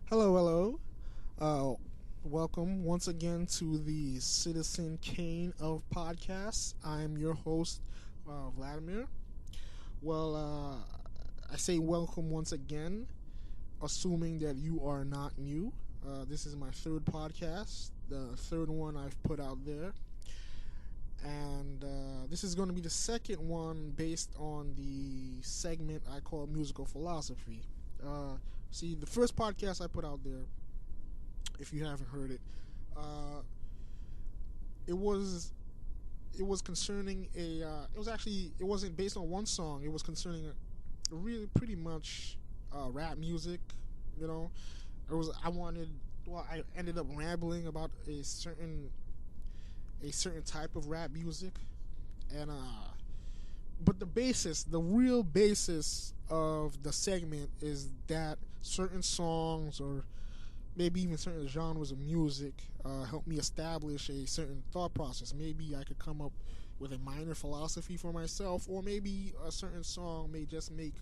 Hello, hello. Welcome once again to the Citizen Kane of podcasts. I'm your host, Vladimir. I say welcome once again, assuming that you are not new. This is my third podcast, the third one I've put out there. And this is going to be the second one based on the segment I call musical philosophy. See, the first podcast I put out there, if you haven't heard it, uh, it was it was concerning a. It wasn't based on one song. It was concerning really pretty much rap music. You know, it was. I wanted. Well, I ended up rambling about a certain type of rap music, and but the real basis of the segment is that certain songs or maybe even certain genres of music help me establish a certain thought process. Maybe I could come up with a minor philosophy for myself, or maybe a certain song may just make.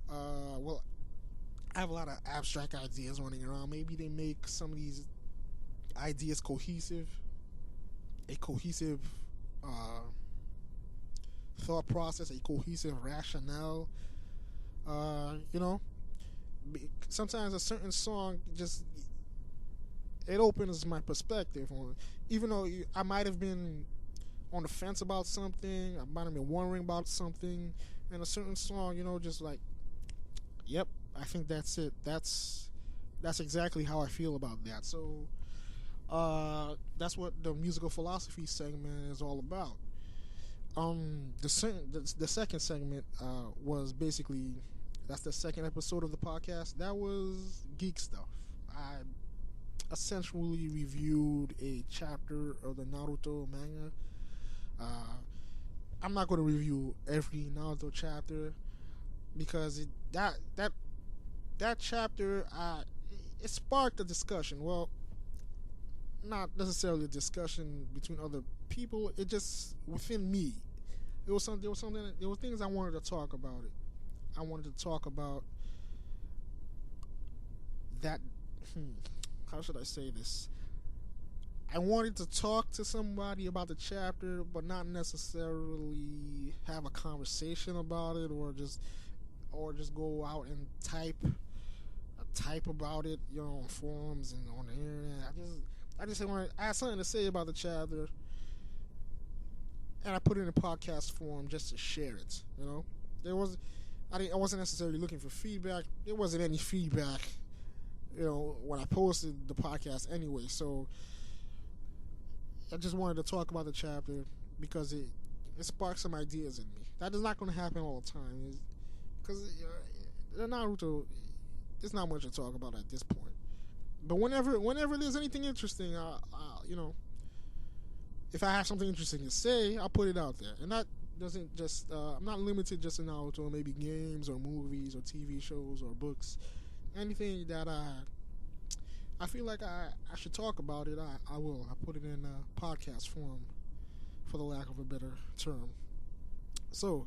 Well, I have a lot of abstract ideas running around. Maybe they make some of these ideas cohesive, a cohesive uh, thought process, a cohesive rationale. You know, sometimes a certain song just it opens my perspective on. Even though I might have been on the fence about something, I might have been wondering about something, and a certain song, just like, yep, I think that's it. That's exactly how I feel about that. So that's what the musical philosophy segment is all about. The second segment was basically that's the second episode of the podcast. That was geek stuff. I essentially reviewed a chapter of the Naruto manga. Uh, I'm not going to review every Naruto chapter because that chapter it sparked a discussion. Well, not necessarily a discussion between other people. It just within me. There were things I wanted to talk about it. I wanted to talk about that. How should I say this? I wanted to talk to somebody about the chapter, but not necessarily have a conversation about it, or just go out and type about it, on forums and on the internet. I had something to say about the chapter, and I put it in a podcast form just to share it. I wasn't necessarily looking for feedback. There wasn't any feedback, when I posted the podcast anyway. So I just wanted to talk about the chapter because it sparked some ideas in me. That is not going to happen all the time, because the Naruto, there's not much to talk about at this point. But whenever there's anything interesting, if I have something interesting to say, I'll put it out there. And that doesn't just, I'm not limited just to Naruto, maybe games or movies or TV shows or books. Anything that I feel like I should talk about it, I will. I put it in podcast form, for the lack of a better term. So,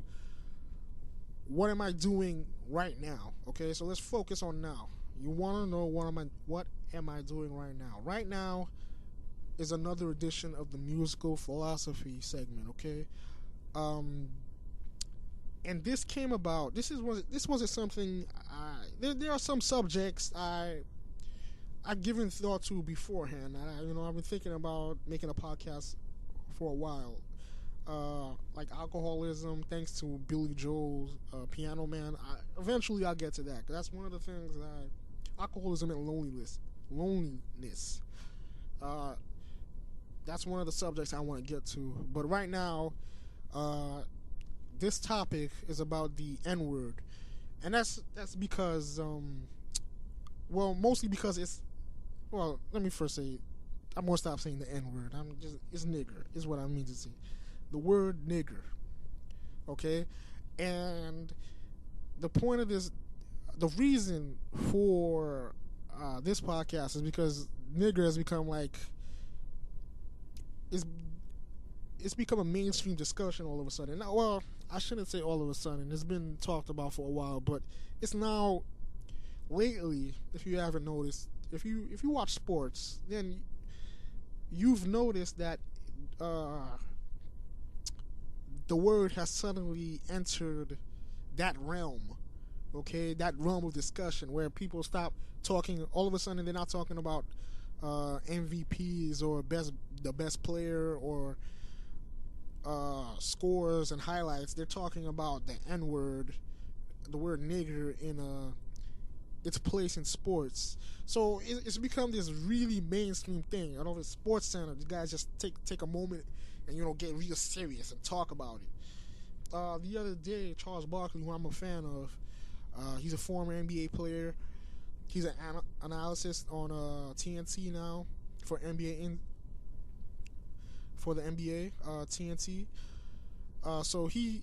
what am I doing right now? Okay, so let's focus on now. You want to know what am I doing right now? Right now is another edition of the musical philosophy segment. Okay, and this came about. This wasn't something. There are some subjects I've given thought to beforehand. I've been thinking about making a podcast for a while. Like alcoholism, thanks to Billy Joel's Piano Man. Eventually, I'll get to that. 'Cause that's one of the things that alcoholism and loneliness. That's one of the subjects I want to get to. But right now, this topic is about the N word, and that's because, mostly because it's. Well, let me first say, I'm gonna stop saying the N word. It's nigger, is what I mean to say. The word nigger, okay? And the point of this, the reason for this podcast is because nigger has become it's become a mainstream discussion all of a sudden. Now, well, I shouldn't say all of a sudden. It's been talked about for a while, but it's now lately, if you haven't noticed, if you watch sports, then you've noticed that uh, the word has suddenly entered that realm. Okay, that realm of discussion where people stop talking. All of a sudden, they're not talking about MVPs or the best player or scores and highlights. They're talking about the N word, the word nigger in its place in sports. So it's become this really mainstream thing. I know the Sports Center, the guys just take a moment and get real serious and talk about it. The other day, Charles Barkley, who I'm a fan of, he's a former NBA player. He's an analyst on TNT now for for the NBA TNT. So he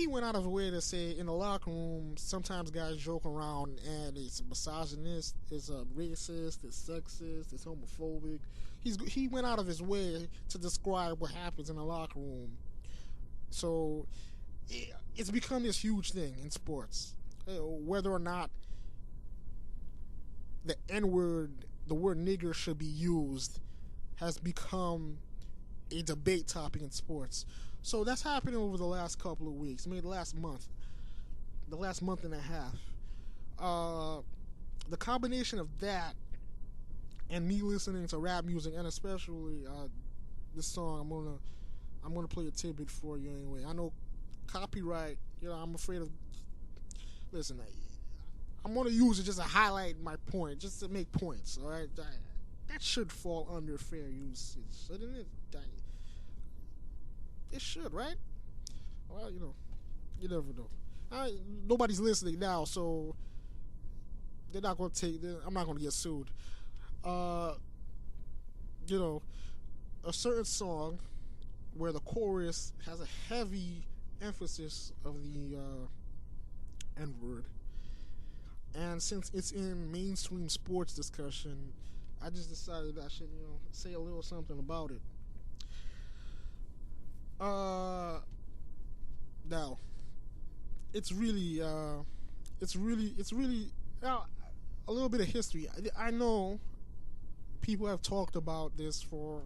went out of his way to say in the locker room sometimes guys joke around and it's misogynist, it's racist, it's sexist, it's homophobic. He went out of his way to describe what happens in the locker room. So it's become this huge thing in sports. Whether or not the N-word, the word nigger should be used, has become a debate topic in sports. So that's happening over the last couple of weeks, maybe the last month and a half. The combination of that and me listening to rap music, and especially this song, I'm gonna play a tidbit for you anyway. I know copyright. I'm afraid of. Listen, I'm gonna use it just to highlight my point, just to make points. All right, that should fall under fair usage, shouldn't it? It should, right? Well, you never know. Nobody's listening now, so they're not gonna I'm not gonna get sued. A certain song where the chorus has a heavy emphasis of the N-word. And since it's in mainstream sports discussion, I just decided I should, say a little something about it. Now, it's really a little bit of history. I know people have talked about this for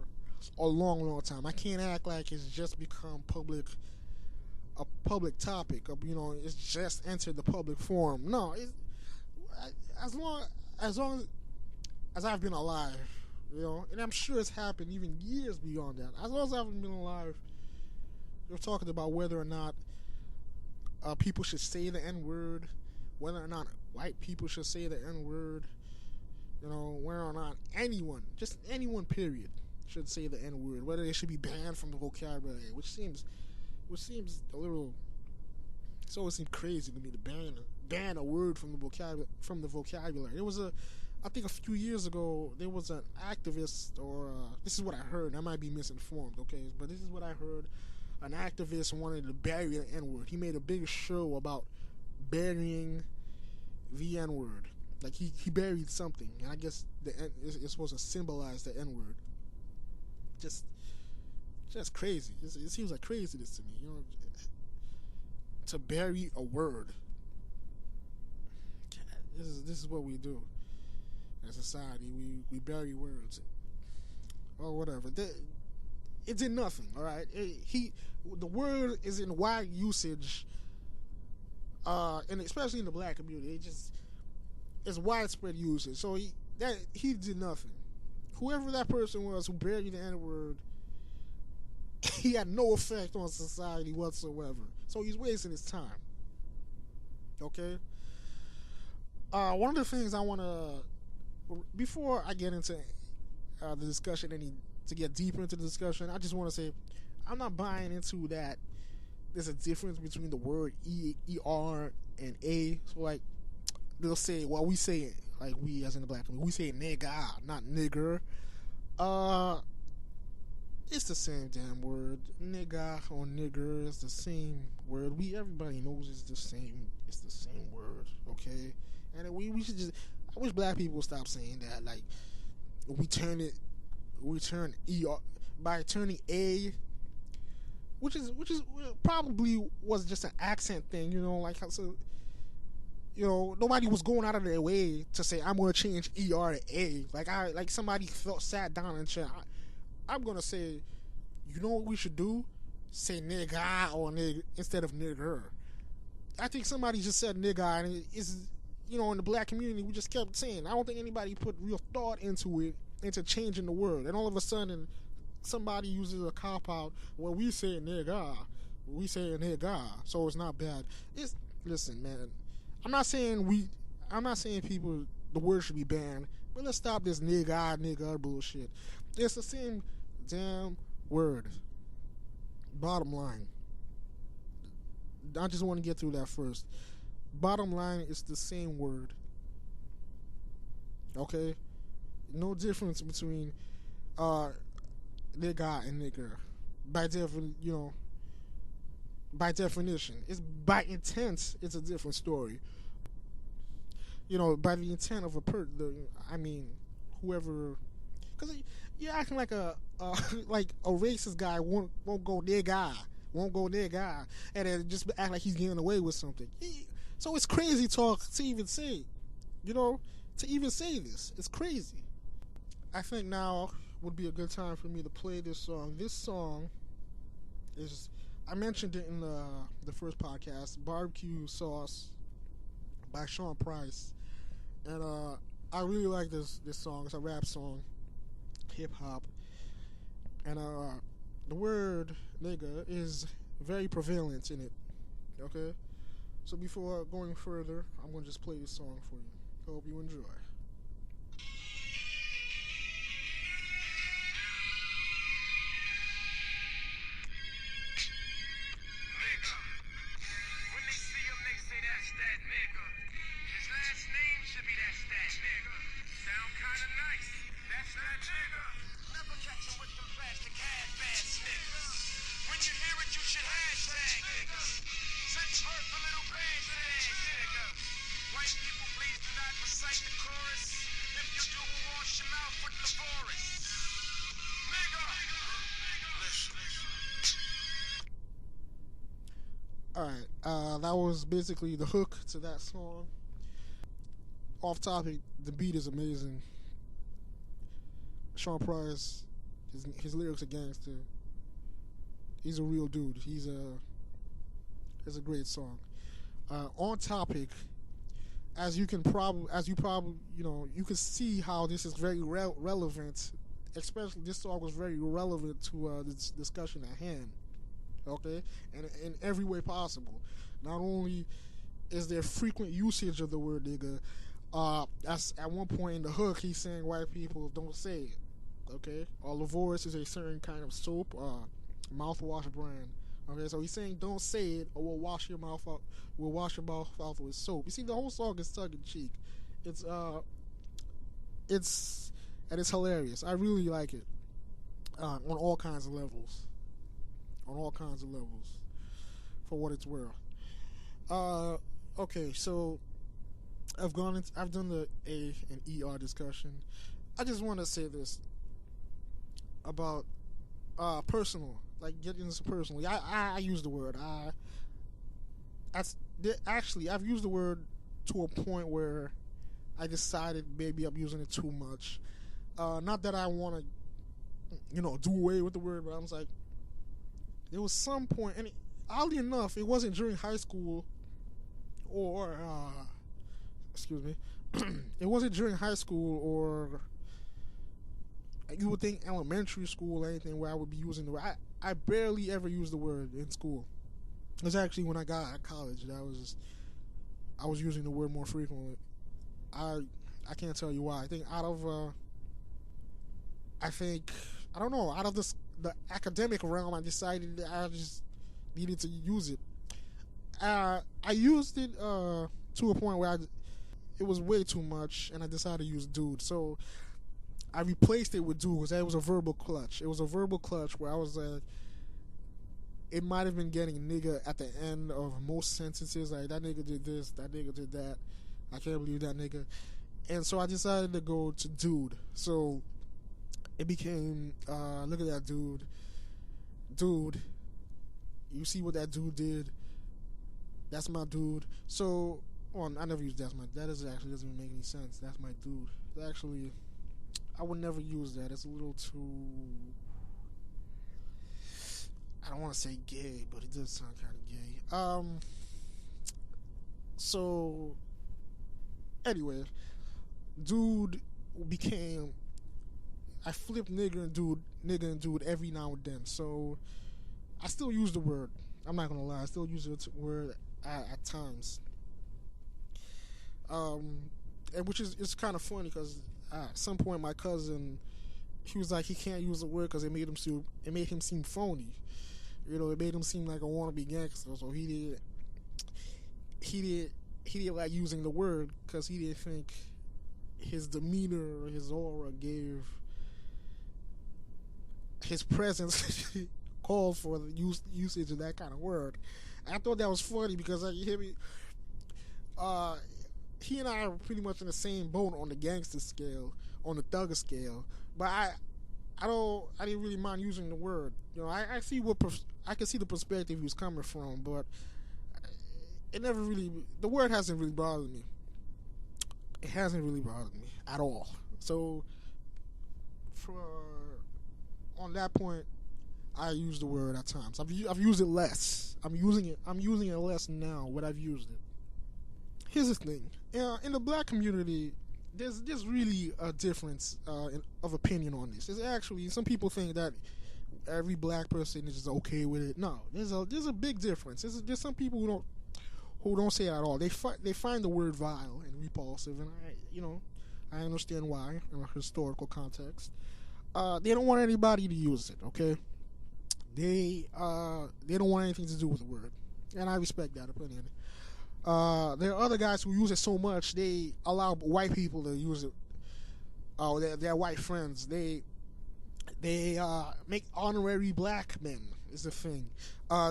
a long time. I can't act like it's just become a public topic. It's just entered the public forum. No, as long as I've been alive, and I'm sure it's happened even years beyond that. As long as I've been alive, we're talking about whether or not people should say the N-word, whether or not white people should say the N-word, whether or not just anyone, period, should say the N-word, whether they should be banned from the vocabulary, which seems a little. It's always seemed crazy to me to ban a word from the vocabulary. There was I think a few years ago, there was an activist, or this is what I heard. I might be misinformed, okay, but this is what I heard. An activist wanted to bury the N-word. He made a big show about burying the N-word. Like he buried something, and I guess it's supposed to symbolize the N-word. Just crazy. It seems like craziness to me, to bury a word. This is what we do in society. We bury words, or whatever. It did nothing. All right. The word is in wide usage, and especially in the black community. It's widespread usage. So he did nothing. Whoever that person was who buried the N-word, he had no effect on society whatsoever. So he's wasting his time. Okay. One of the things I want to, before I get into the discussion, to get deeper into the discussion, I just want to say I'm not buying into that. There's a difference between the word ER and A. So like they'll say, well, we say it like we as in the black community, we say nigga, not nigger. It's the same damn word. Nigga or nigger is the same word. Everybody knows it's the same word, okay? And we should just, I wish black people would stop saying that. Like we turn ER by turning A, which is probably was just an accent thing, like so nobody was going out of their way to say I'm gonna change ER to A. Like somebody sat down and said, I'm gonna say, you know what we should do? Say nigga or nigga instead of nigger. I think somebody just said nigga, and it's in the black community we just kept saying. I don't think anybody put real thought into it, into changing the word. And all of a sudden, somebody uses a cop out. Well, we say nigga, so it's not bad. Listen, man. I'm not saying people the word should be banned, but let's stop this nigga bullshit. It's the same damn word. Bottom line. I just want to get through that first. Bottom line, it's the same word. Okay? No difference between nigga and nigger. By definition. It's by intent, it's a different story. By the intent of whoever, because you're acting like a like a racist guy won't go nigga, and then just act like he's getting away with something. So it's crazy talk to even say, to even say this. It's crazy. I think now would be a good time for me to play this song. This song is, I mentioned it in the first podcast, Barbecue Sauce by Sean Price. And I really like this song. It's a rap song, hip hop. And the word nigga is very prevalent in it. Okay? So before going further, I'm going to just play this song for you. Hope you enjoy. Alright, that was basically the hook to that song. Off topic, the beat is amazing. Sean Price, his lyrics are gangster. He's a real dude. It's a great song. On topic, you can see how this is very relevant. Especially this song was very relevant to this discussion at hand. Okay, and in every way possible. Not only is there frequent usage of the word nigga, as at one point in the hook he's saying white people don't say it. Okay, Lavorus is a certain kind of soap, mouthwash brand. Okay, so he's saying don't say it or we'll wash your mouth out. We'll wash your mouth out with soap. You see, the whole song is tongue in cheek. It's hilarious. I really like it on all kinds of levels. For what it's worth. Okay, so I've done the A and ER discussion. I just want to say this about personal, like getting into personally. I use the word I've used the word to a point where I decided maybe I'm using it too much. Not that I want to, do away with the word, but I was like, there was some point, and oddly enough, it wasn't during high school or, it wasn't during high school or you would think elementary school or anything where I would be using the word. I barely ever used the word in school. It was actually when I got at college that I was using the word more frequently. I can't tell you why. I think out of the academic realm, I decided that I just needed to use it. I used it to a point where it was way too much, and I decided to use dude. So I replaced it with dude because that was a verbal clutch. It was a verbal clutch where I was like, it might have been getting nigga at the end of most sentences, like that nigga did this, that nigga did that, I can't believe that nigga. And so I decided to go to dude. So it became, look at that dude. Dude, you see what that dude did? That's my dude. So Well, I never used that's my. That is actually doesn't even make any sense. That's my dude. Actually, I would never use that. It's a little too. I don't want to say gay, but it does sound kind of gay. So anyway, dude became. I flipped nigga and dude every now and then. So I still use the word. I'm not gonna lie. I still use the word at times. And which is it's kind of funny because at some point my cousin he was like he can't use the word because it made him seem phony. You know, it made him seem like a wannabe gangster. So he didn't like using the word because he didn't think his demeanor or his aura gave his presence called for the usage of that kind of word. I thought that was funny because like you hear me, uh, he and I are pretty much in the same boat on the gangster scale, on the thugger scale. But I didn't really mind using the word. You know, I see I can see the perspective he was coming from, but it never really, the word hasn't really bothered me. It hasn't really bothered me at all. So, for on that point, I use the word at times. I've used it less. I'm using it less now. What I've used it. Here's the thing. In the black community, there's really a difference of opinion on this. There's actually some people think that every black person is just okay with it. No, there's a big difference. There's some people who don't say it at all. They find the word vile and repulsive, and I understand why in a historical context. They don't want anybody to use it. Okay, they don't want anything to do with the word, and I respect that opinion. There are other guys who use it so much they allow white people to use it. Oh, their white friends. They make honorary black men is the thing.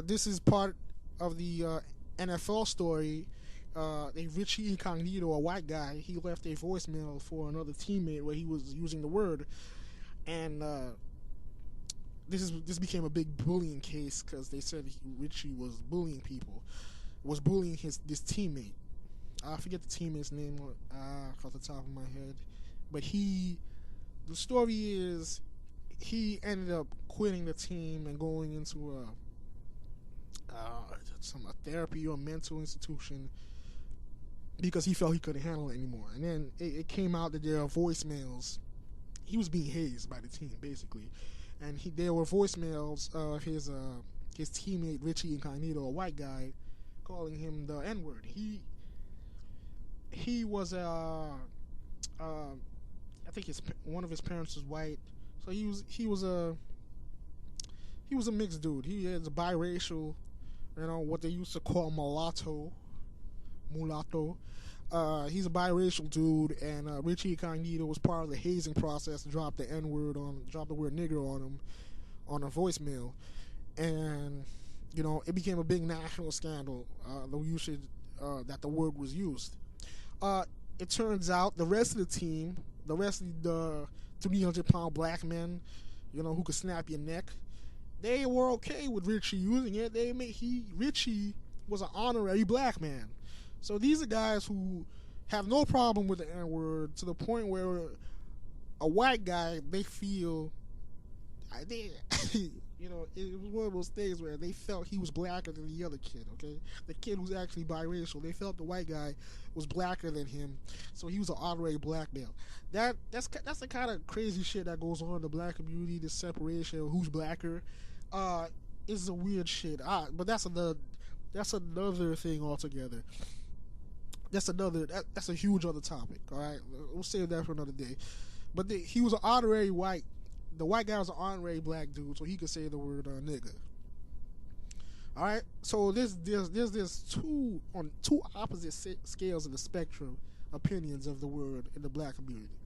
This is part of the NFL story. Richie Incognito, a white guy, he left a voicemail for another teammate where he was using the word, and this became a big bullying case because they said Richie was bullying people, was bullying this teammate. I forget the teammate's name off the top of my head, but the story is he ended up quitting the team and going into a therapy or mental institution because he felt he couldn't handle it anymore. And then it came out that there are voicemails. He was being hazed by the team basically, and there were voicemails of his teammate Richie Incognito, a white guy, calling him the N-word. He was I think one of his parents was white, so he was a mixed dude. He is a biracial, what they used to call mulatto. He's a biracial dude, and Richie Incognito was part of the hazing process to drop the word nigger on him on a voicemail, and it became a big national scandal. The usage that the word was used. It turns out the rest of the team, the rest of the 300-pound black men, who could snap your neck, they were okay with Richie using it. Richie was an honorary black man. So these are guys who have no problem with the N-word to the point where a white guy, they feel, it was one of those things where they felt he was blacker than the other kid, okay? The kid who's actually biracial, they felt the white guy was blacker than him, so he was an honorary black male. That's the kind of crazy shit that goes on in the black community, the separation of who's blacker. Is a weird shit. But that's another thing altogether. That's a huge other topic. All right, we'll save that for another day. But he was an honorary white. The white guy was an honorary black dude, so he could say the word nigga. All right, so there's two opposite scales of the spectrum opinions of the word in the black community.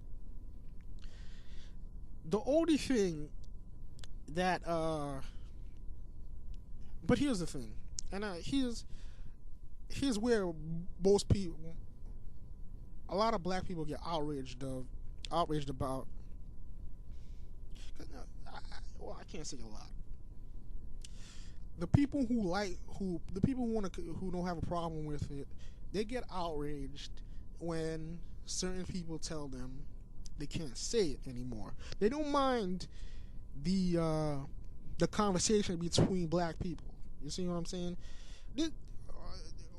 The only thing that but here's the thing, and here's where most people, a lot of black people get outraged about. I can't say a lot. The people who don't have a problem with it, they get outraged when certain people tell them they can't say it anymore. They don't mind the conversation between black people. You see what I'm saying? This,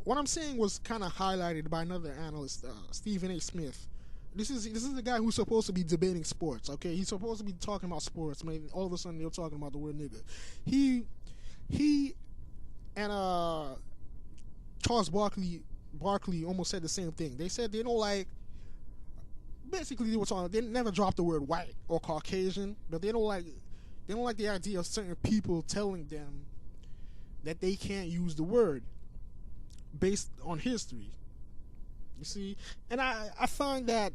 what I'm saying was kind of highlighted by another analyst, Stephen A. Smith. This is the guy who's supposed to be debating sports. Okay, he's supposed to be talking about sports. I mean, all of a sudden they're talking about the word nigga. He and Charles Barkley almost said the same thing. They said they don't like. Basically, they never dropped the word white or Caucasian, but they don't like the idea of certain people telling them that they can't use the word based on history. You see, and I find that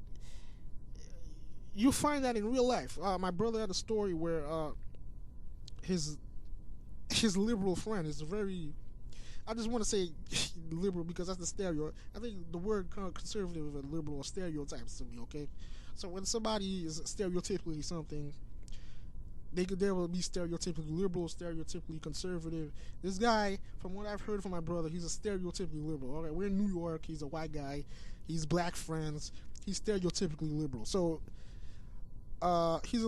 you find that in real life. My brother had a story where his liberal friend is very. I just want to say liberal because that's the stereo. I think the word conservative and liberal are stereotypes to me. Okay, so when somebody is stereotypically something, there will be stereotypically liberal, stereotypically conservative. This guy, from what I've heard from my brother, he's a stereotypically liberal. All right, we're in New York. He's a white guy. He's black friends. He's stereotypically liberal. So, he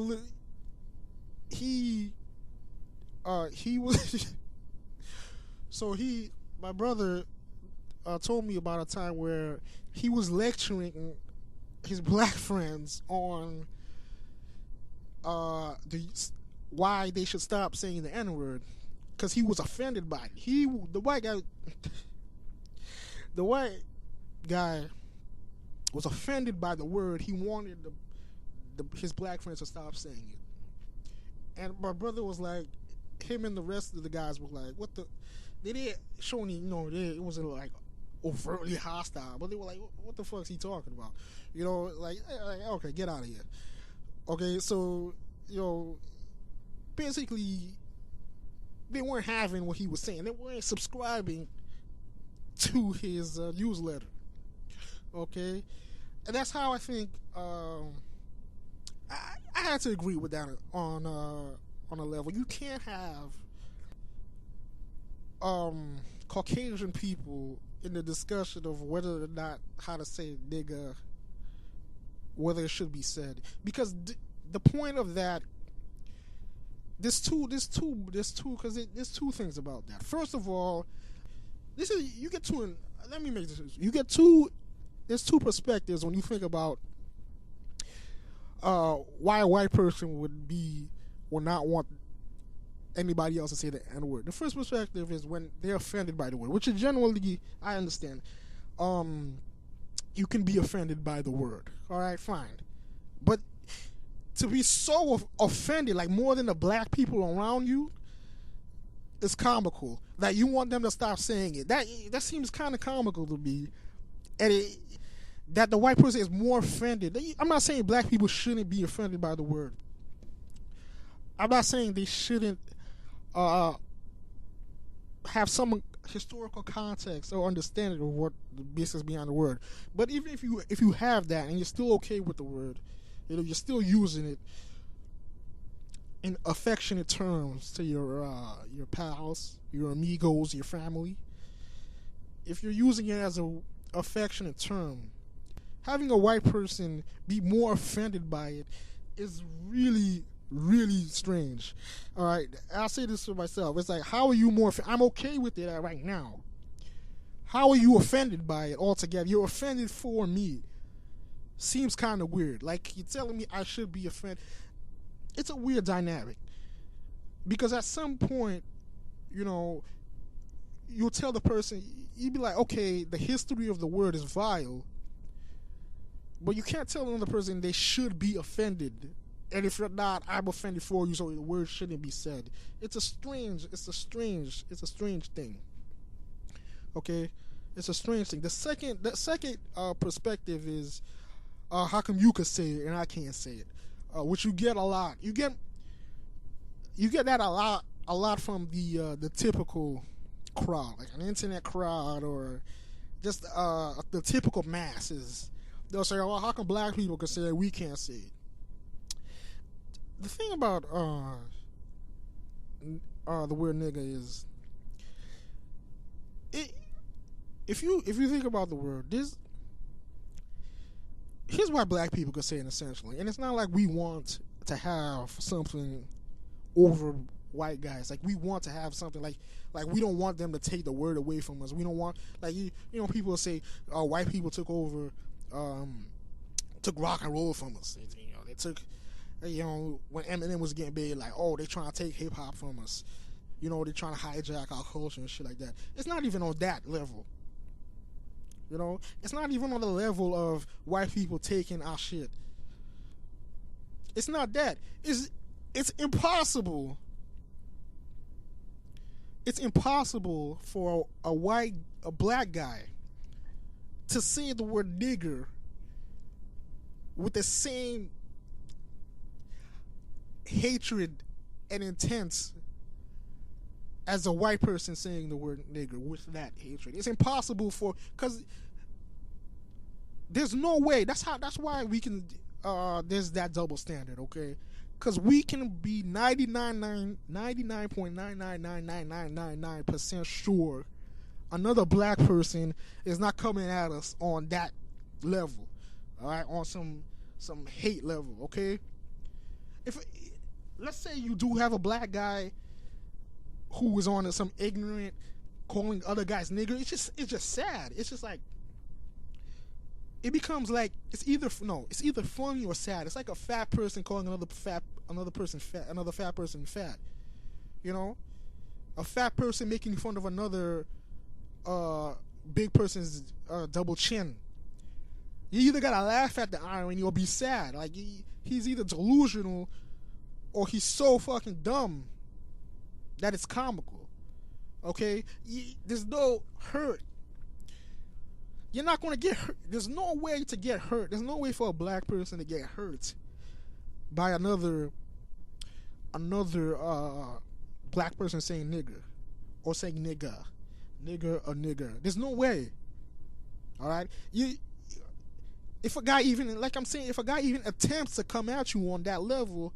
was. So my brother, told me about a time where he was lecturing his black friends on why they should stop saying the N-word, because he was offended by it. The white guy was offended by the word. He wanted his black friends to stop saying it. And my brother was like, him and the rest of the guys were like, what the... They didn't show any, it wasn't like overtly hostile, but they were like, what the fuck is he talking about? Like okay, get out of here. Okay, so, basically, they weren't having what he was saying. They weren't subscribing to his newsletter. Okay? And that's how I think, I had to agree with that on a level. You can't have Caucasian people in the discussion of whether or not how to say nigga, whether it should be said, because the point of that, there's two things about that. First of all, there's two perspectives when you think about why a white person would not want anybody else to say the N-word. The first perspective is when they're offended by the word, which is generally, I understand. You can be offended by the word. All right, fine. But to be so offended, like more than the black people around you, is comical. That you want them to stop saying it. That seems kind of comical to me. And that the white person is more offended. I'm not saying black people shouldn't be offended by the word. I'm not saying they shouldn't have some historical context or understanding of what the basis behind the word. But even if you have that and you're still okay with the word, you're still using it in affectionate terms to your pals, your amigos, your family. If you're using it as a affectionate term, having a white person be more offended by it is really, really strange. All right, I'll say this for myself. It's like, how are you more? I'm okay with it right now. How are you offended by it altogether? You're offended for me. Seems kind of weird. Like, you're telling me I should be offended. It's a weird dynamic, because at some point, you'll tell the person, you'd be like, okay, the history of the word is vile, but you can't tell another person they should be offended. And if you're not, I'm offended for you, so the word shouldn't be said. It's a strange thing. Okay, it's a strange thing. The second perspective is, how come you could say it and I can't say it? Which you get a lot. You get that a lot from the typical crowd, like an internet crowd, or just the typical masses. They'll say, "Oh, how come black people can say it, we can't say it?" The thing about the word nigga is, if you think about the word, this here's why black people could say it essentially, and it's not like we want to have something over white guys. Like we want to have something like we don't want them to take the word away from us. We don't want like you know people say white people took over took rock and roll from us. You know they took when Eminem was getting big, like they trying to take hip hop from us. You know, they're trying to hijack our culture and shit like that. It's not even on that level. You know, it's not even on the level of white people taking our shit. It's not that. It's impossible. It's impossible for a black guy to say the word nigger with the same hatred and intent as a white person saying the word nigger with that hatred. It's impossible because there's no way. That's why we can. There's that double standard, okay? Because we can be 99.9999999% sure another black person is not coming at us on that level, all right? On some hate level, okay? If let's say you do have a black guy who is on some ignorant calling other guys nigger, it's just sad. It's just like it becomes like it's either funny or sad. It's like a fat person calling another fat person fat. You know, a fat person making fun of another big person's double chin. You either gotta laugh at the irony or be sad. Like he's either delusional or he's so fucking dumb that it's comical. Okay? There's no hurt. You're not going to get hurt. There's no way to get hurt. There's no way for a black person to get hurt by another black person saying nigger or saying nigger or nigger. There's no way. All right? If a guy even attempts to come at you on that level,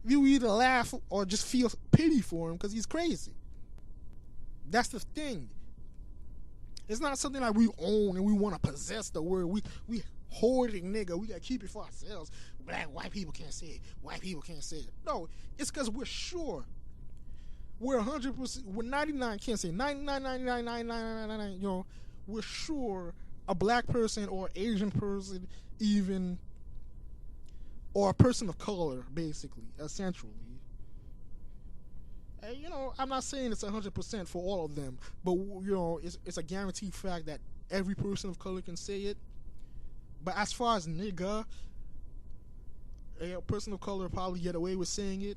you either laugh or just feel pity for him because he's crazy. That's the thing. It's not something like we own and we want to possess the word. We hoarding nigga. We gotta keep it for ourselves. White people can't say it. White people can't say it. No, it's because we're sure. We're 100%. We're 99. Can't say 99. You know, we're sure a black person or Asian person, even, or a person of color, basically, essentially. And, you know, I'm not saying it's 100% for all of them, but you know, it's a guaranteed fact that every person of color can say it. But as far as nigga, a person of color probably get away with saying it.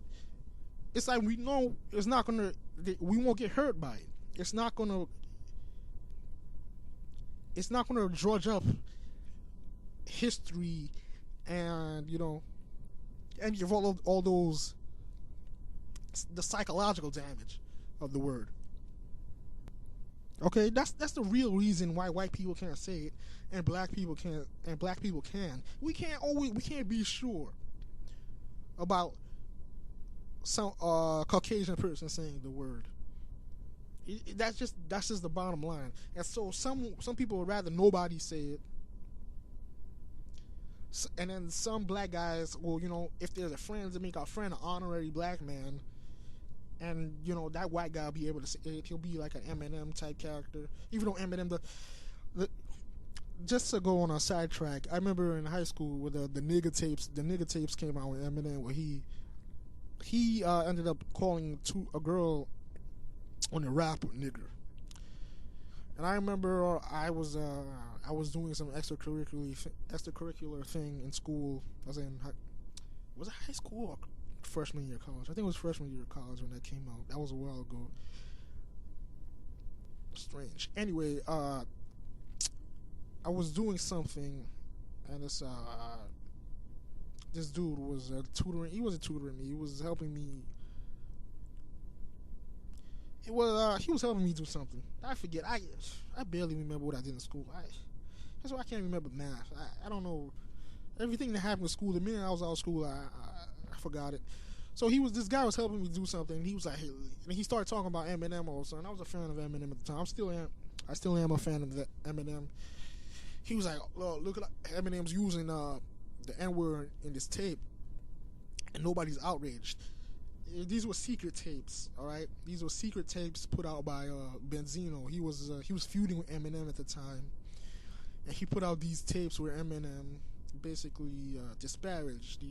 It's like we know it's not gonna. We won't get hurt by it. It's not gonna drudge up history, and you know, and give all those. The psychological damage of the word. Okay, that's the real reason why white people can't say it and black people can't and black people can. We can't be sure about some Caucasian person saying the word. That's just the bottom line. And so some people would rather nobody say it. And then some black guys, well, you know, if there's a friend, to make our friend an honorary black man. And, you know, that white guy will be able to say it. He'll be like an Eminem type character. Even though Eminem, just to go on a sidetrack, I remember in high school with the nigga tapes came out with Eminem, where he ended up calling a girl on the rap nigger. And I remember I was doing some extracurricular thing in school. Was it high school or freshman year of college? I think it was freshman year of college when that came out. That was a while ago. Strange. Anyway, I was doing something, and this dude was tutoring. He wasn't tutoring me. He was helping me. He was helping me do something. I forget. I barely remember what I did in school. That's why I can't remember math. I don't know everything that happened in school. The minute I was out of school, I forgot it. So this guy was helping me do something. And he was like, and he started talking about Eminem also, and I was a fan of Eminem at the time. I still am. I still am a fan of the Eminem. He was like, look at Eminem's using the N word in this tape, and nobody's outraged. These were secret tapes, all right. These were secret tapes put out by Benzino. He was feuding with Eminem at the time, and he put out these tapes where Eminem basically disparaged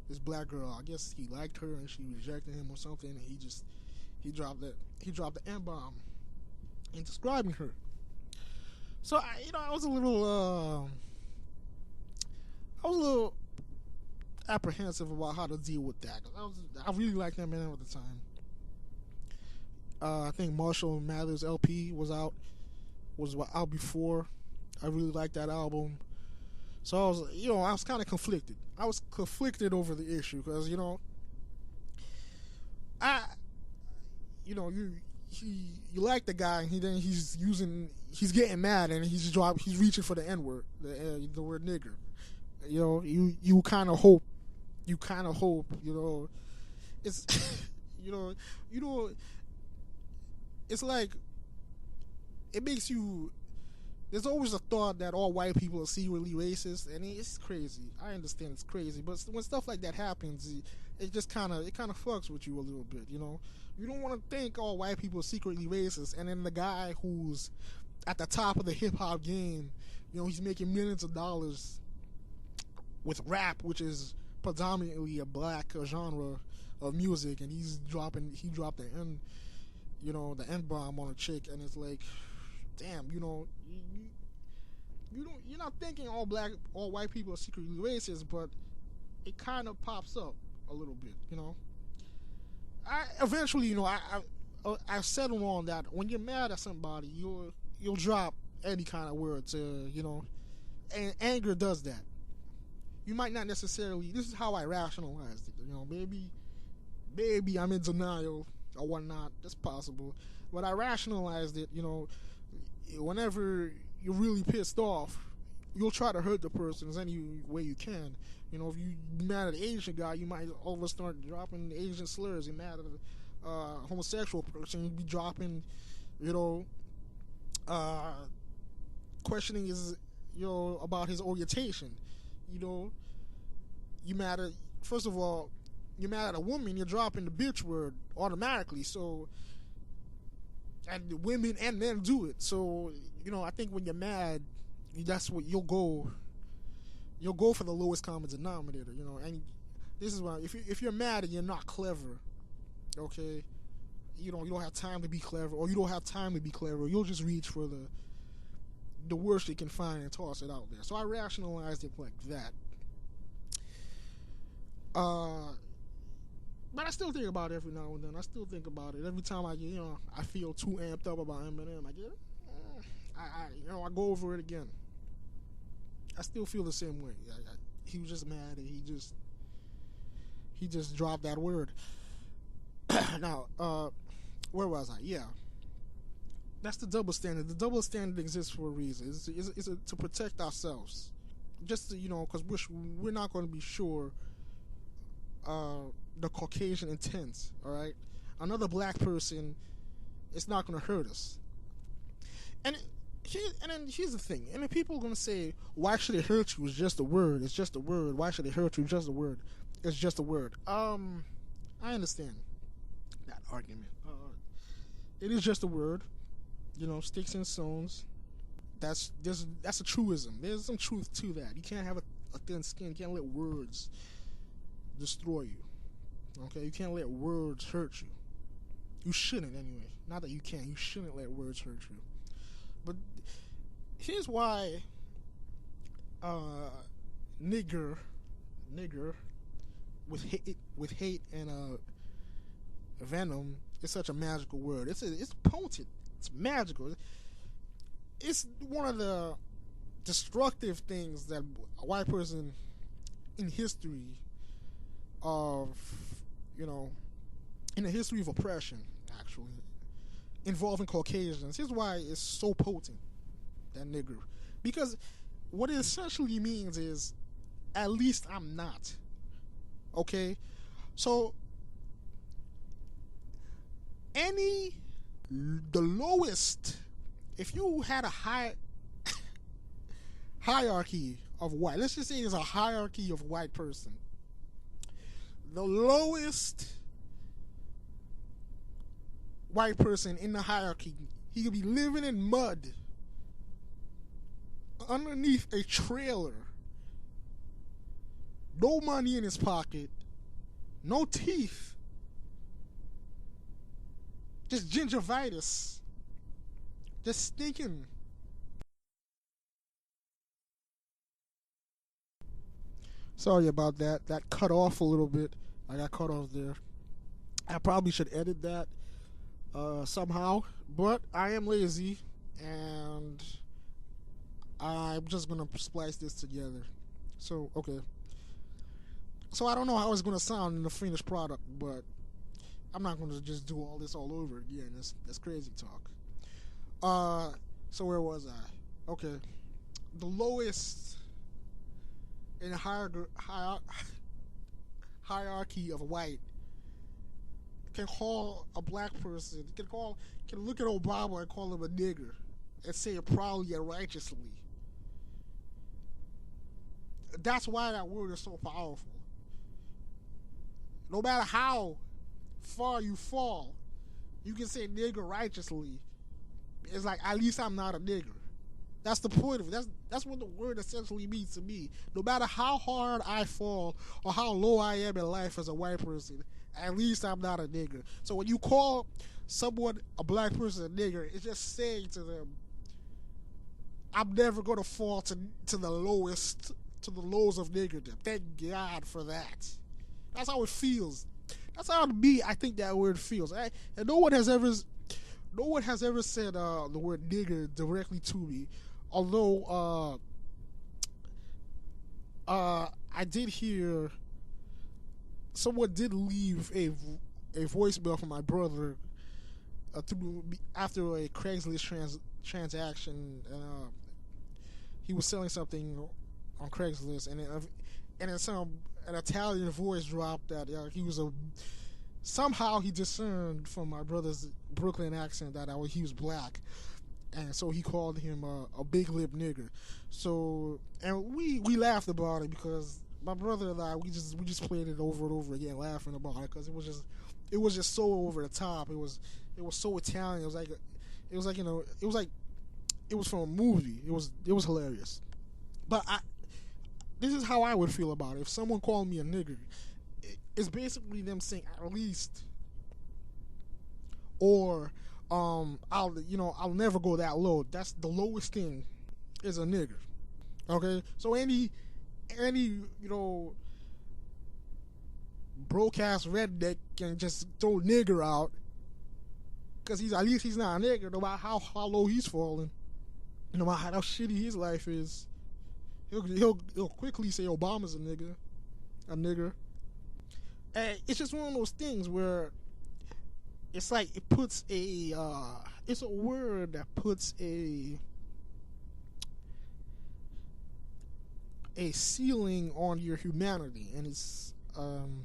this black girl. I guess he liked her and she rejected him or something, and he dropped the N bomb in describing her. So I was a little apprehensive about how to deal with that. I really liked Eminem at the time. I think Marshall Mathers LP was out before. I really liked that album. So I was kind of conflicted. I was conflicted over the issue because you like the guy, and he's getting mad, and he's reaching for the N word, the word nigger. You kind of hope, it's it's like it makes you. There's always a thought that all white people are secretly racist, and it's crazy. I understand it's crazy, but when stuff like that happens, it just kind of fucks with you a little bit. You don't want to think all white people are secretly racist, and then the guy who's at the top of the hip hop game, he's making millions of dollars with rap, which is predominantly a black genre of music, and he dropped the N bomb on a chick, and it's like, damn, you're not thinking all white people are secretly racist, but it kind of pops up a little bit, I eventually, I settled on that when you're mad at somebody, you'll drop any kind of words, and anger does that. You might not necessarily. This is how I rationalized it. Maybe I'm in denial or whatnot. That's possible, but I rationalized it. Whenever you're really pissed off, you'll try to hurt the person as any way you can. If you're mad at an Asian guy, you might all of a sudden start dropping Asian slurs. You're mad at a homosexual person, you'd be dropping, questioning his, about his orientation. You mad at, first of all, you're mad at a woman, you're dropping the bitch word automatically. So, and women and men do it. So, I think when you're mad, that's what you'll go for the lowest common denominator, and this is why if you're mad and you're not clever, okay, you don't have time to be clever, or you don't have time to be clever, you'll just reach for the worst you can find and toss it out there. So I rationalized it like that. But I still think about it every now and then. I still think about it every time I feel too amped up about Eminem. I go over it again. I still feel the same way. He was just mad, and he just dropped that word. Now, where was I? Yeah. That's the double standard. The double standard exists for a reason. It's to protect ourselves. Just to, because we're not going to be sure the Caucasian intent, all right? Another black person, it's not going to hurt us. And then here's the thing. And then people are going to say, why should it hurt you? It's just a word. It's just a word. Why should it hurt you? Just a word. It's just a word. I understand that argument. It is just a word. Sticks and stones. That's a truism. There's some truth to that. You can't have a thin skin. You can't let words destroy you. Okay? You can't let words hurt you. You shouldn't, anyway. Not that you can't. You shouldn't let words hurt you. But here's why nigger with hate and venom is such a magical word. It's potent. It's magical. It's one of the destructive things that a white person in history of, in the history of oppression, actually, involving Caucasians. Here's why it's so potent, that nigger. Because what it essentially means is, at least I'm not. Okay? So, the lowest if you had a hierarchy of white, let's just say there's a hierarchy of white person, the lowest white person in the hierarchy, he could be living in mud underneath a trailer, no money in his pocket, no teeth, just gingivitis, just stinking. Sorry about that. That cut off a little bit. I got cut off there. I probably should edit that somehow, but I am lazy and I'm just gonna splice this together. So okay. So I don't know how it's gonna sound in the finished product, but I'm not gonna just do all this all over again. That's crazy talk. So where was I? Okay, the lowest in the hierarchy of white can call a black person, can look at Obama and call him a nigger and say it proudly and righteously. That's why that word is so powerful. No matter how far you fall, you can say nigger righteously. It's like, at least I'm not a nigger. That's the point of it. That's what the word essentially means to me. No matter how hard I fall or how low I am in life as a white person, at least I'm not a nigger. So when you call someone, a black person, a nigger, it's just saying to them, I'm never going to fall to the lowest, to the lows of niggerdom. Thank God for that. That's how it feels. That's how to me I think that word feels. And no one has ever said the word nigger directly to me. Although I did hear someone did leave a voicemail from my brother after a Craigslist transaction. He was selling something on Craigslist, and then an Italian voice dropped that he was somehow he discerned from my brother's Brooklyn accent that he was black, and so he called him a big lip nigger. So, and we laughed about it because my brother and I we just played it over and over again, laughing about it because it was just so over the top. It was so Italian. It was like it was from a movie. It was hilarious. But this is how I would feel about it. If someone called me a nigger, it's basically them saying at least, or I'll never go that low. That's the lowest thing is a nigger. Okay, so any broke-ass redneck can just throw nigger out because at least he's not a nigger, no matter how low he's falling, no matter how shitty his life is. He'll quickly say Obama's a nigger. And it's just one of those things where it's like it puts it's a word that puts a ceiling on your humanity, and it's and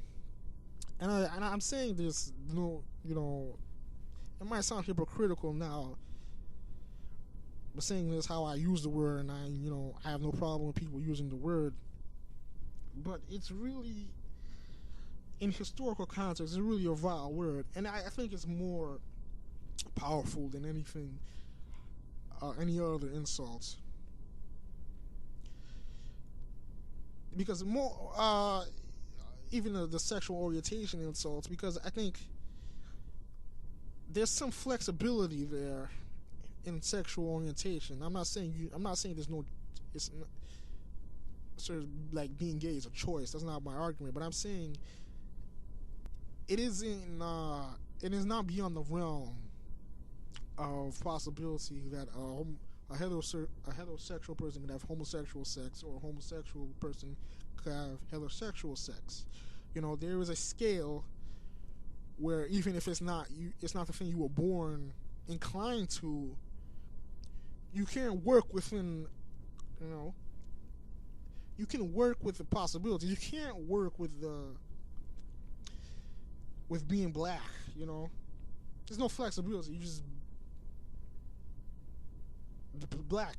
I'm saying this, it might sound hypocritical now. I'm saying this how I use the word, and I have no problem with people using the word, but it's really, in historical context, it's really a vile word, and I think it's more powerful than anything, any other insults. Because more, even the sexual orientation insults, because I think there's some flexibility there in sexual orientation. I'm not saying there's no, it's not, sort of like being gay is a choice. That's not my argument, but I'm saying it is not beyond the realm of possibility that a heterosexual person could have homosexual sex, or a homosexual person could have heterosexual sex. There is a scale where even if it's not the thing you were born inclined to, you can work within, you can work with the possibilities. You can't work with being black. There's no flexibility.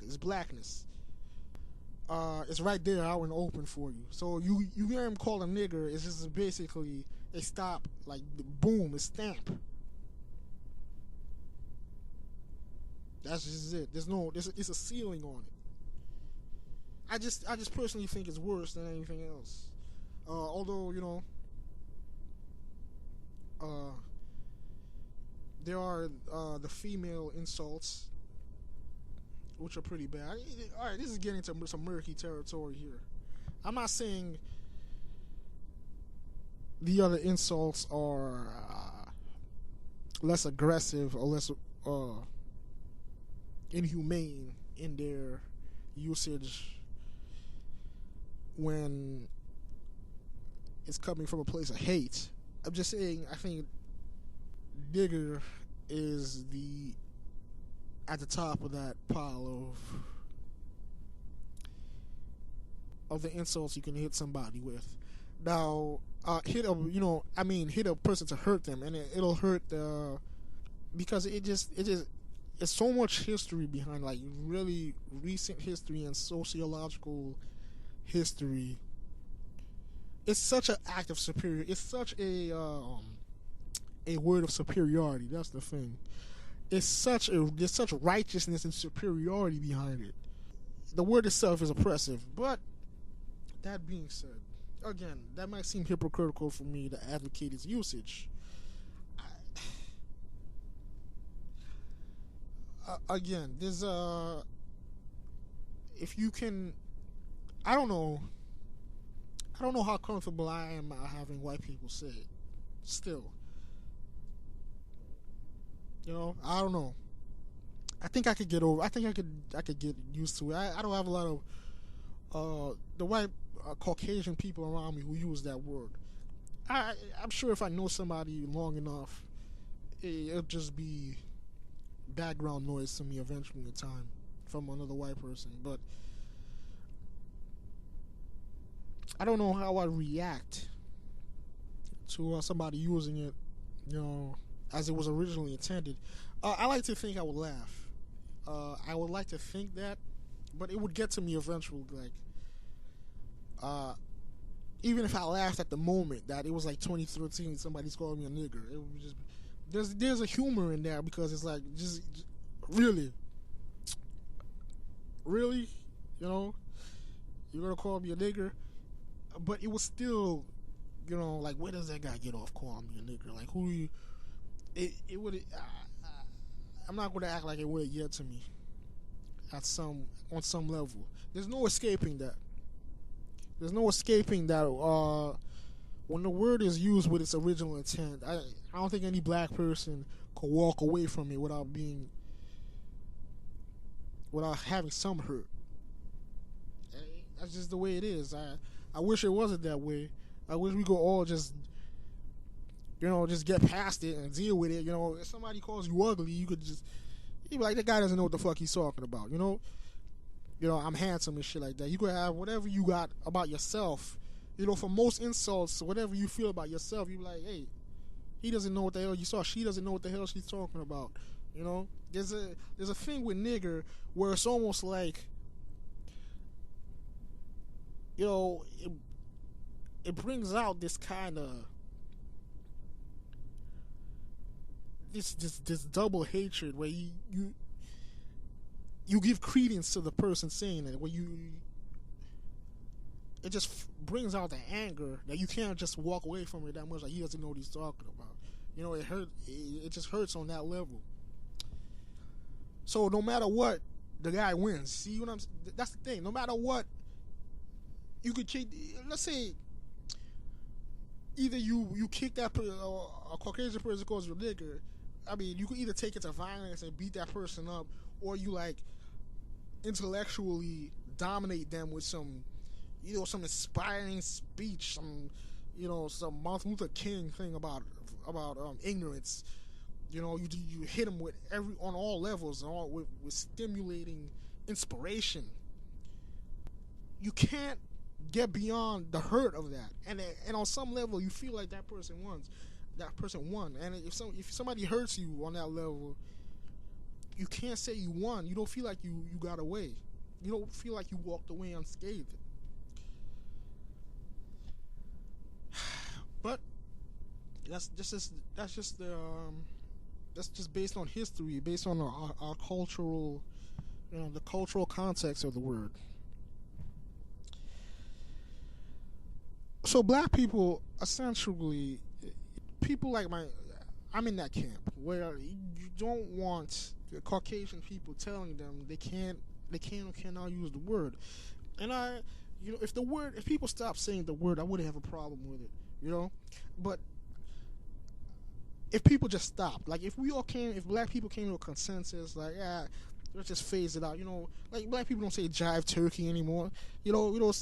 It's blackness. It's right there out in the open for you. So you hear him call a nigger, it's just basically a stop, like boom, a stamp. That's just it. It's a ceiling on it. I just personally think it's worse than anything else. Although there are the female insults, which are pretty bad. All right, this is getting into some murky territory here. I'm not saying the other insults are less aggressive or less inhumane in their usage when it's coming from a place of hate. I'm just saying, I think nigger is at the top of that pile of the insults you can hit somebody with. Now, hit a person to hurt them, and it'll hurt because it's so much history behind, like really recent history and sociological history. It's such an act of superiority. It's such a word of superiority. That's the thing. There's such righteousness and superiority behind it. The word itself is oppressive. But that being said, again, that might seem hypocritical for me to advocate its usage. Again, there's if you can, I don't know how comfortable I am having white people say it. Still, I don't know. I think I could get over. I think I could get used to it. I don't have a lot of the white Caucasian people around me who use that word. I'm sure if I know somebody long enough, it'll just be background noise to me eventually in time from another white person. But I don't know how I react to somebody using it, as it was originally intended. I like to think I would laugh. I would like to think that, but it would get to me eventually. Like, even if I laughed at the moment that it was like 2013, somebody's calling me a nigger, it would just there's a humor in there because it's like just really, you're gonna call me a nigger, but it was still, like, where does that guy get off calling me a nigger? Like, who you? It would. I'm not gonna act like it would get to me. On some level, there's no escaping that. There's no escaping that. When the word is used with its original intent, I don't think any black person could walk away from it without having some hurt. That's just the way it is. I wish it wasn't that way. I wish we could all just get past it and deal with it. If somebody calls you ugly, you'd be like, that guy doesn't know what the fuck he's talking about. I'm handsome and shit like that. You could have whatever you got about yourself. For most insults, whatever you feel about yourself, you be like, hey, he doesn't know what the hell you saw. She doesn't know what the hell she's talking about. There's a thing with nigger where it's almost like, it brings out this kind of this double hatred where you give credence to the person saying it, where it just brings out the anger that you can't just walk away from it that much. Like, he doesn't know what he's talking about. It hurt. It just hurts on that level. So no matter what, the guy wins. See what I'm? That's the thing. No matter what, you could kick. Let's say either you kick that a Caucasian person calls you a nigger. I mean, you could either take it to violence and beat that person up, or you like intellectually dominate them with some inspiring speech, some Martin Luther King thing about ignorance. You hit them with on all levels, with stimulating inspiration. You can't get beyond the hurt of that, and on some level, you feel like that person won. And if somebody hurts you on that level, you can't say you won. You don't feel like you got away. You don't feel like you walked away unscathed. But that's just the that's just based on history, based on our cultural, the cultural context of the word. So black people, essentially, people like I'm in that camp where you don't want the Caucasian people telling them they can or cannot use the word. And if people stop saying the word, I wouldn't have a problem with it, But if people just stopped, like if black people came to a consensus, like, yeah, let's just phase it out, like black people don't say jive turkey anymore, we don't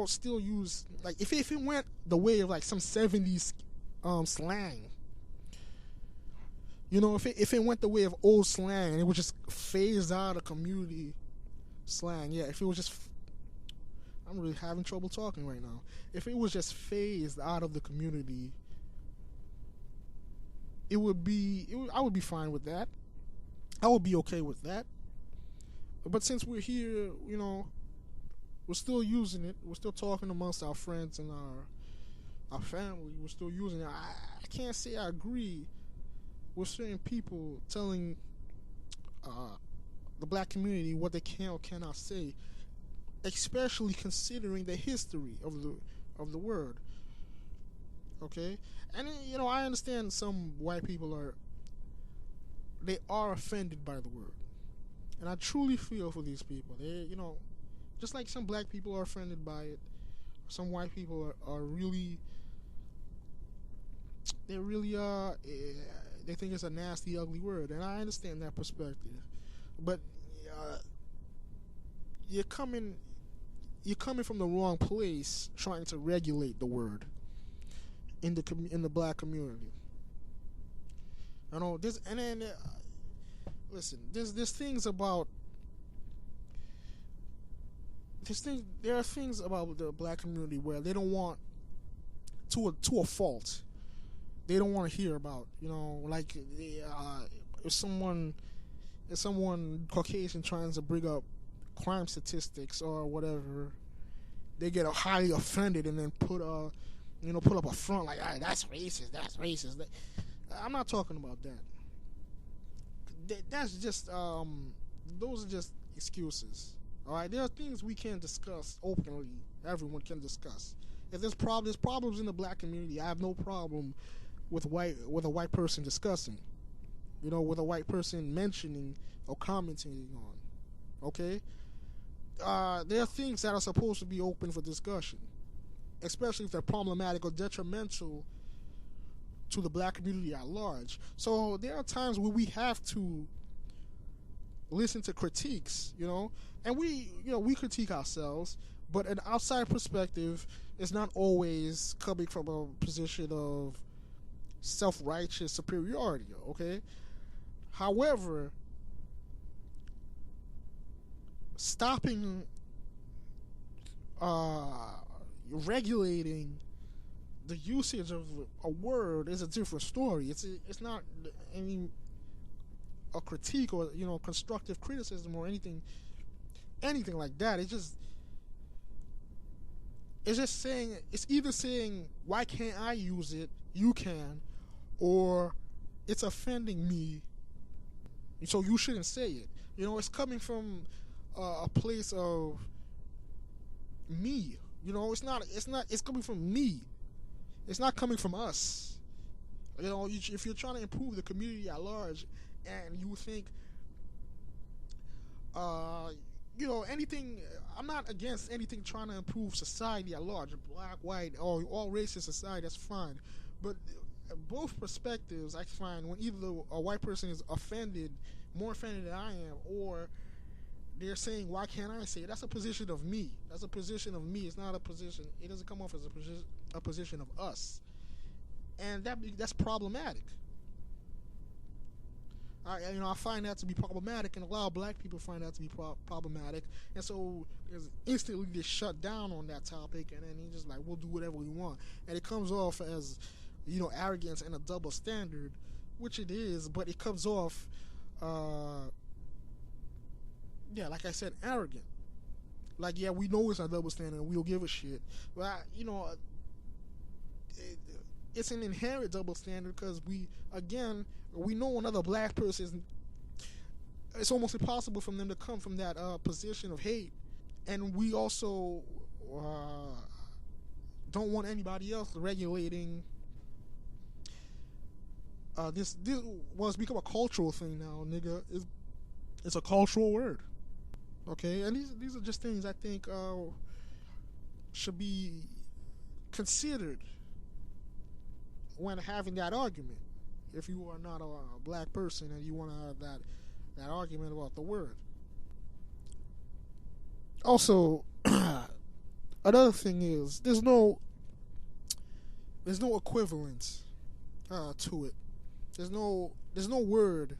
still use, like, if it went the way of like some 70s slang, if it went the way of old slang and it was just phased out of community slang, yeah, if it was just, I'm really having trouble talking right now. If it was just phased out of the community, I would be fine with that. I would be okay with that. But since we're here, we're still using it. We're still talking amongst our friends and our family. We're still using it. I can't say I agree with certain people telling the black community what they can or cannot say, especially considering the history of the word. Okay, and I understand some white people are offended by the word, and I truly feel for these people. They, just like some black people are offended by it, some white people are really, they think it's a nasty, ugly word, and I understand that perspective. But you're coming from the wrong place trying to regulate the word in the black community. This, and then listen, there's things about there are things about the black community where they don't want, to a fault, they don't want to hear about, like if someone Caucasian trying to bring up crime statistics or whatever, they get highly offended and then put up a front like, that's racist. I'm not talking about that. That's just those are just excuses. All right, there are things we can discuss openly. Everyone can discuss. If there's problems in the black community, I have no problem with a white person discussing. With a white person mentioning or commenting on. Okay, there are things that are supposed to be open for discussion, especially if they're problematic or detrimental to the black community at large. So there are times where we have to listen to critiques, and we critique ourselves, but an outside perspective is not always coming from a position of self-righteous superiority, okay? However, stopping regulating the usage of a word is a different story. It's not a critique or constructive criticism or anything like that. It's just saying, it's either saying, why can't I use it, you can, or it's offending me, so you shouldn't say it. It's coming from a place of me. It's coming from me. It's not coming from us. If you're trying to improve the community at large, and you think, anything, I'm not against anything trying to improve society at large, black, white, or all races society, that's fine. But both perspectives, I find, when either a white person is more offended than I am, or they're saying, why can't I say it? That's a position of me. It's not a position, it doesn't come off as a position of us. And that's problematic. I find that to be problematic, and a lot of black people find that to be problematic, and so instantly they shut down on that topic, and then they just like, we'll do whatever we want, and it comes off as arrogance and a double standard which it is, but it comes off, uh, yeah, like I said, arrogant. Like, yeah, we know it's a double standard, and we don't give a shit. But it, it's an inherent double standard because again, we know another black person. It's almost impossible for them to come from that position of hate, and we also don't want anybody else regulating. This was become a cultural thing now, nigga. It's a cultural word, okay? And these are just things I think should be considered when having that argument. If you are not a black person and you want to have that argument about the word. Also, another thing is there's no equivalence to it. There's no word.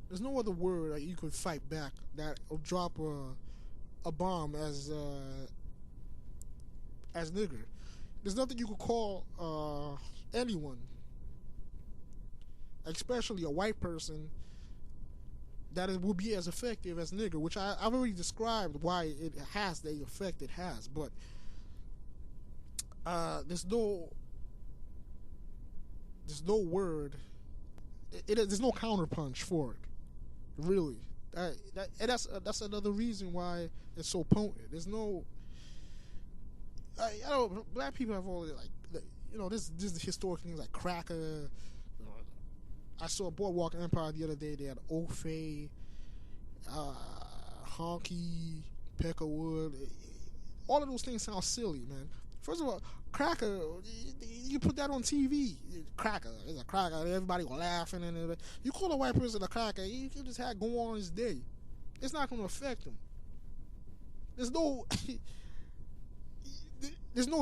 There's no other word that you could fight back that will drop a bomb as nigger. There's nothing you could call anyone, especially a white person, that it will be as effective as nigger, which I've already described why it has the effect it has, but there's no word. There's no counterpunch for it, really. And that's another reason why it's so potent. There's no, black people have all this historic things like cracker. I saw Boardwalk Empire the other day. They had Ofe, Honky, Peckerwood. All of those things sound silly, man. First of all, cracker, you put that on TV. Cracker, it's a cracker. Everybody laughing and everything. You call a white person a cracker, you can just have go on his day. It's not going to affect him. There's no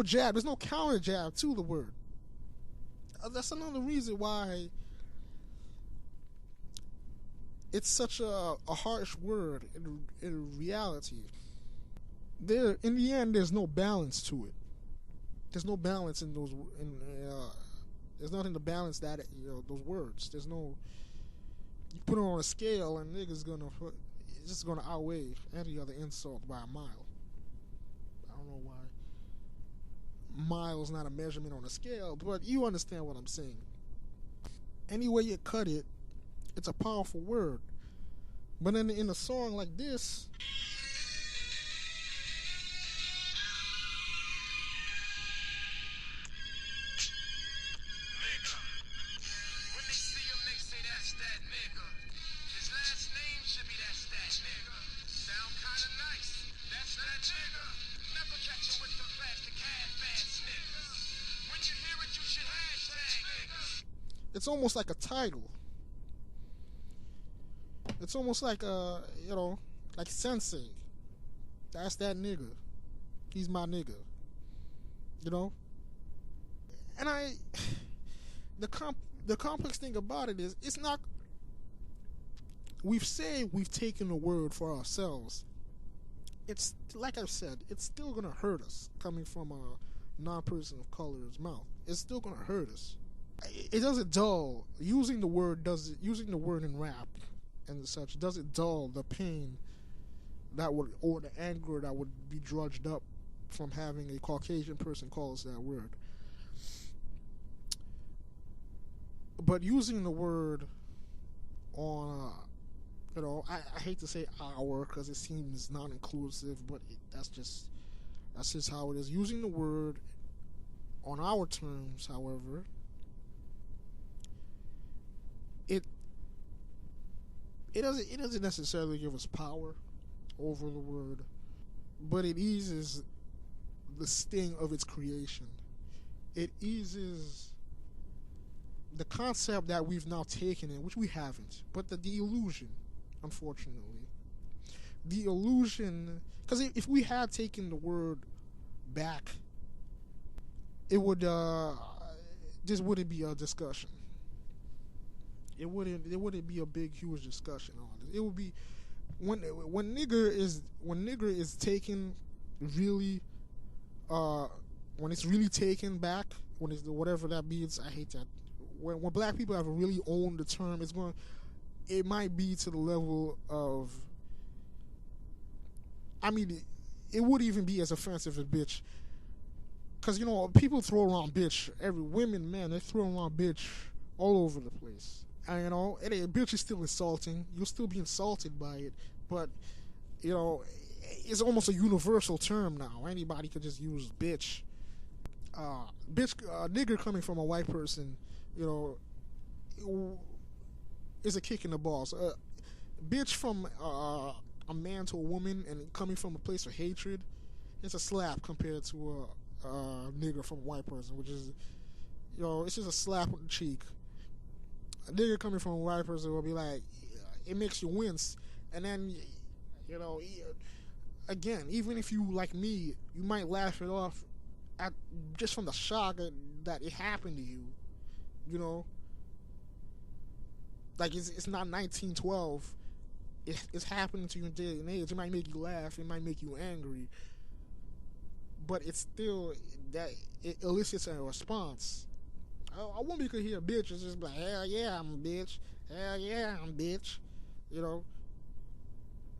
jab. There's no counter jab to the word. That's another reason why it's such a harsh word in reality. In the end, there's no balance to it. There's no balance in those. There's nothing to balance that. Those words. There's no. You put it on a scale, and niggas it's just gonna outweigh any other insult by a mile. I don't know why. Mile's not a measurement on a scale, but you understand what I'm saying. Any way you cut it, it's a powerful word. But in a song like this, it's almost like a title. It's almost like like sensei. That's that nigga. He's my nigga. And the complex thing about it is it's not. We've taken the word for ourselves. It's like I've said, it's still gonna hurt us coming from a non-person of color's mouth. It's still gonna hurt us. It doesn't dull using the word in rap and such doesn't dull the pain or the anger that would be drudged up from having a Caucasian person call us that word. But using the word on I hate to say our because it seems non-inclusive, but that's just how it is. Using the word on our terms, however, it doesn't necessarily give us power over the word, but it eases the sting of its creation. It eases the concept that we've now taken in, which we haven't, but the illusion, unfortunately. The illusion, because if we had taken the word back, it would, this wouldn't be a discussion. It wouldn't be a big, huge discussion on it. It would be when nigger is taken really, when it's really taken back, when it's whatever that means. I hate that when black people have really owned the term, it might be to the level of, I mean, it would even be as offensive as bitch. Because, people throw around bitch. Women, man, they throw around bitch all over the place. And, bitch is still insulting. You'll still be insulted by it. But, it's almost a universal term now. Anybody could just use bitch. Nigger coming from a white person, is a kick in the balls. Bitch from a man to a woman and coming from a place of hatred, it's a slap compared to a nigger from a white person, which is, it's just a slap on the cheek. A nigger coming from a white person will be like, it makes you wince, and then, again, even if you like me, you might laugh it off just from the shock that it happened to you, like it's not 1912. It's happening to you in day and age. It might make you laugh. It might make you angry. But it's still that it elicits a response. A woman could hear bitch and just be like, hell yeah, I'm a bitch. Hell yeah, I'm a bitch.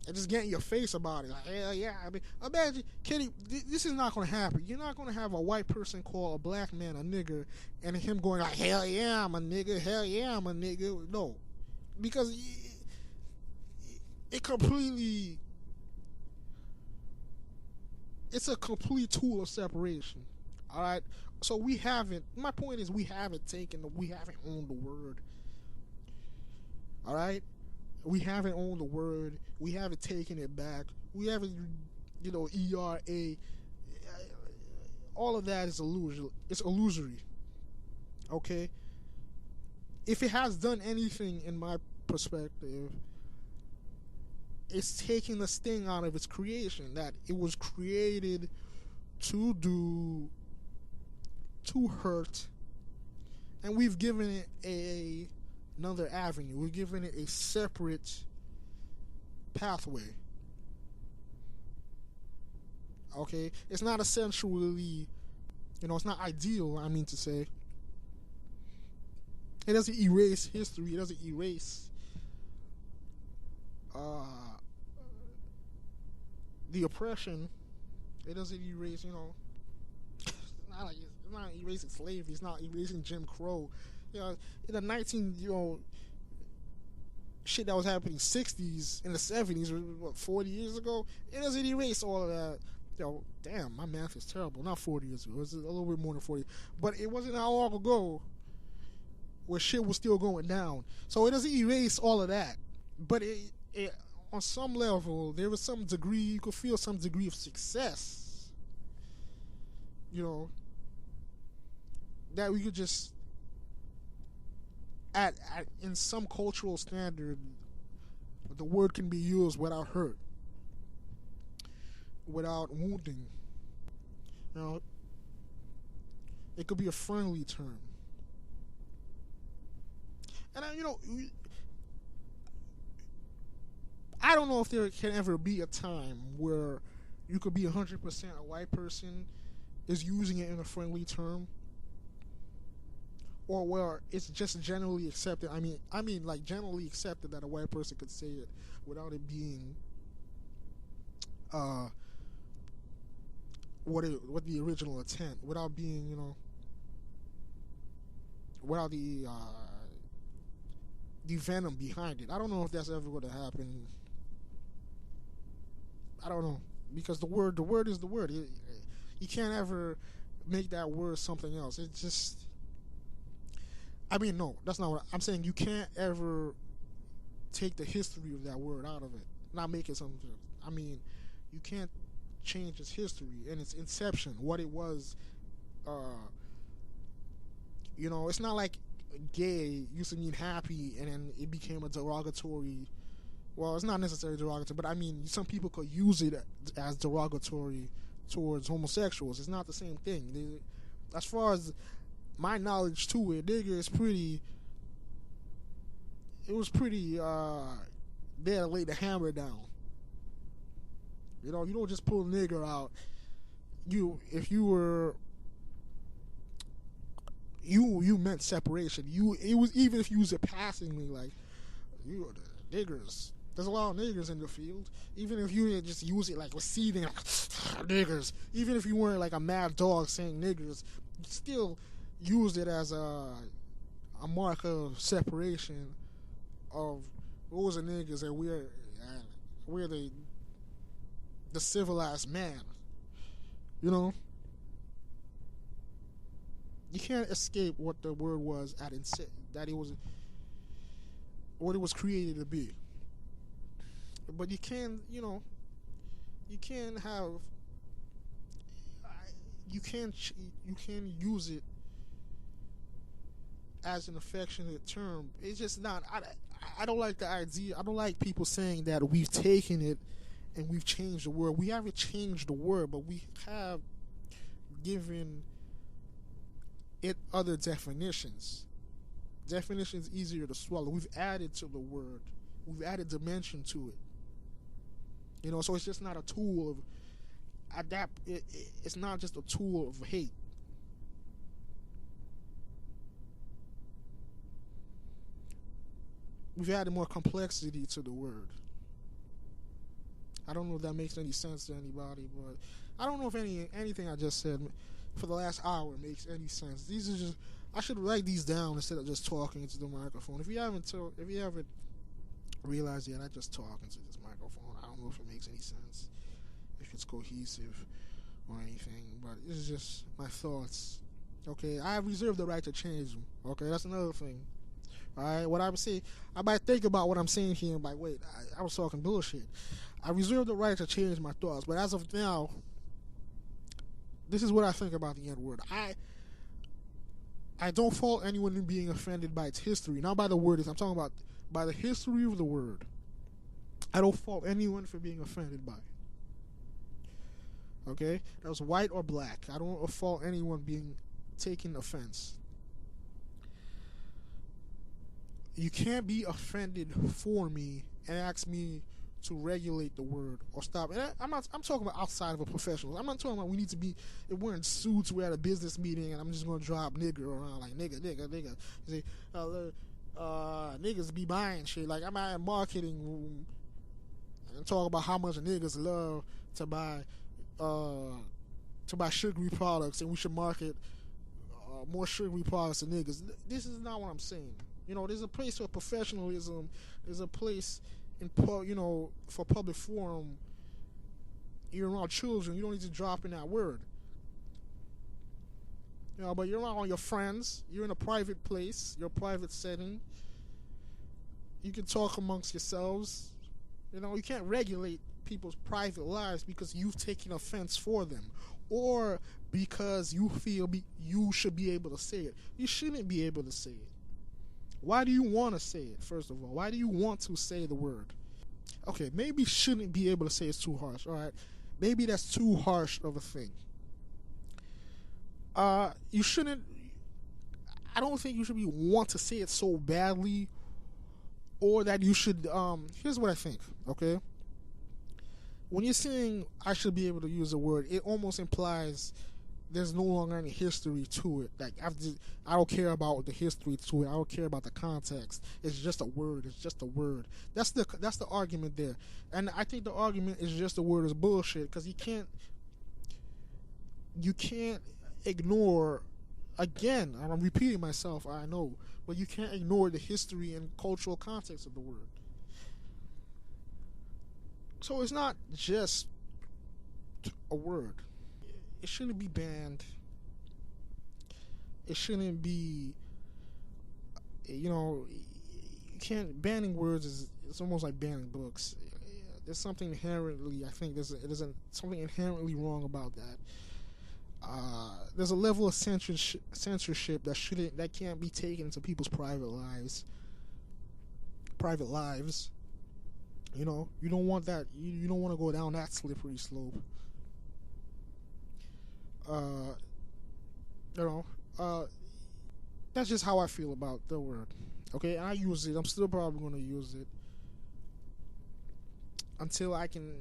And just get in your face about it. Like, hell yeah. I mean, imagine, Kenny, this is not going to happen. You're not going to have a white person call a black man a nigger and him going like, hell yeah, I'm a nigger. Hell yeah, I'm a nigger. No. Because it completely, it's a complete tool of separation. All right. So my point is we haven't owned the word. All right. We haven't owned the word. We haven't taken it back. We haven't, ERA. All of that is illusory. It's illusory. Okay. If it has done anything, in my perspective, it's taking the sting out of its creation. That it was created to hurt, and we've given it another avenue. We've given it a separate pathway. Okay, it's not essentially, it's not ideal. I mean to say, it doesn't erase history. It doesn't erase the oppression. It doesn't erase, it's not erasing slavery. It's not erasing Jim Crow. In the 19, shit that was happening 60s, in the 70s, what, 40 years ago? It doesn't erase all of that. Damn, my math is terrible. Not 40 years ago. It was a little bit more than 40. But it wasn't how long ago where shit was still going down. So it doesn't erase all of that. But it on some level, there was some degree, you could feel some degree of success. That we could just, in some cultural standard, the word can be used without hurt, without wounding. It could be a friendly term. And I don't know if there can ever be a time where you could be 100% a white person is using it in a friendly term, or where it's just generally accepted. I mean, like generally accepted that a white person could say it without it being what the original intent, without being without the venom behind it. I don't know if that's ever going to happen. I don't know, because the word is the word. You can't ever make that word something else. It's just, no, that's not what I'm saying. You can't ever take the history of that word out of it, not make it something. You can't change its history and its inception, what it was. It's not like gay used to mean happy and then it became a derogatory. Well, it's not necessarily derogatory, but some people could use it as derogatory towards homosexuals. It's not the same thing. As far as my knowledge to it, nigger is pretty. It was pretty there to lay the hammer down. You don't just pull a nigger out. If you were, you meant separation. It was, even if you use it passingly, like, you the niggers. There's a lot of niggers in the field. Even if you just use it like with seething, like, niggers. Even if you weren't like a mad dog saying niggers, you still used it as a mark of separation of those are niggas and we're the civilized man. You know, you can't escape what the word was that it was what it was created to be. But you can, you can have you can use it as an affectionate term. It's just not. I don't like the idea. I don't like people saying that we've taken it and we've changed the word. We haven't changed the word, but we have given it other definitions. Definitions easier to swallow. We've added to the word. We've added dimension to it. So it's just not a tool of it's not just a tool of hate. We've added more complexity to the word. I don't know if that makes any sense to anybody, but I don't know if anything I just said for the last hour makes any sense. These are just, I should write these down instead of just talking into the microphone. If you haven't realized yet, I just talk into this microphone. I don't know if it makes any sense, if it's cohesive or anything, but it's just my thoughts. Okay, I reserve the right to change them. Okay, that's another thing. Alright, what I would say, I might think about what I'm saying here and be like, wait, I was talking bullshit. I reserve the right to change my thoughts, but as of now, this is what I think about the N-word. I don't fault anyone in being offended by its history, not by the word. I'm talking about by the history of the word. I don't fault anyone for being offended by it. Okay? That was white or black. I don't fault anyone being taking offense. You can't be offended for me and ask me to regulate the word or stop. And I'm talking about outside of a professional. I'm not talking about we need to be, if we're in suits, we're at a business meeting, and I'm just going to drop nigger around like nigga. You say, niggas be buying shit. Like, I'm at a marketing room and talk about how much niggas love to buy sugary products, and we should market more sugary products to niggas. This is not what I'm saying. There's a place for professionalism. There's a place for public forum. You're around children. You don't need to drop in that word. But you're around your friends. You're in a private place. Your private setting. You can talk amongst yourselves. You can't regulate people's private lives because you've taken offense for them, or because you feel you should be able to say it. You shouldn't be able to say it. Why do you want to say it, first of all? Why do you want to say the word? Okay, maybe shouldn't be able to say it's too harsh. All right, maybe that's too harsh of a thing. You shouldn't. I don't think you should want to say it so badly, or that you should. Here's what I think. Okay, when you're saying I should be able to use a word, it almost implies there's no longer any history to it. Like, I don't care about the history to it. I don't care about the context. It's just a word. It's just a word. That's the argument there. And I think the argument is just a word is bullshit, because you can't ignore, again, I'm repeating myself, I know, but you can't ignore the history and cultural context of the word. So it's not just a word. It shouldn't be banned. It shouldn't be, you can't, banning words it's almost like banning books. There's something inherently, I think there's something inherently wrong about that. There's a level of censorship that can't be taken into people's private lives. You don't want that. You don't want to go down that slippery slope. That's just how I feel about the word. Okay, and I use it. I'm still probably going to use it until I can,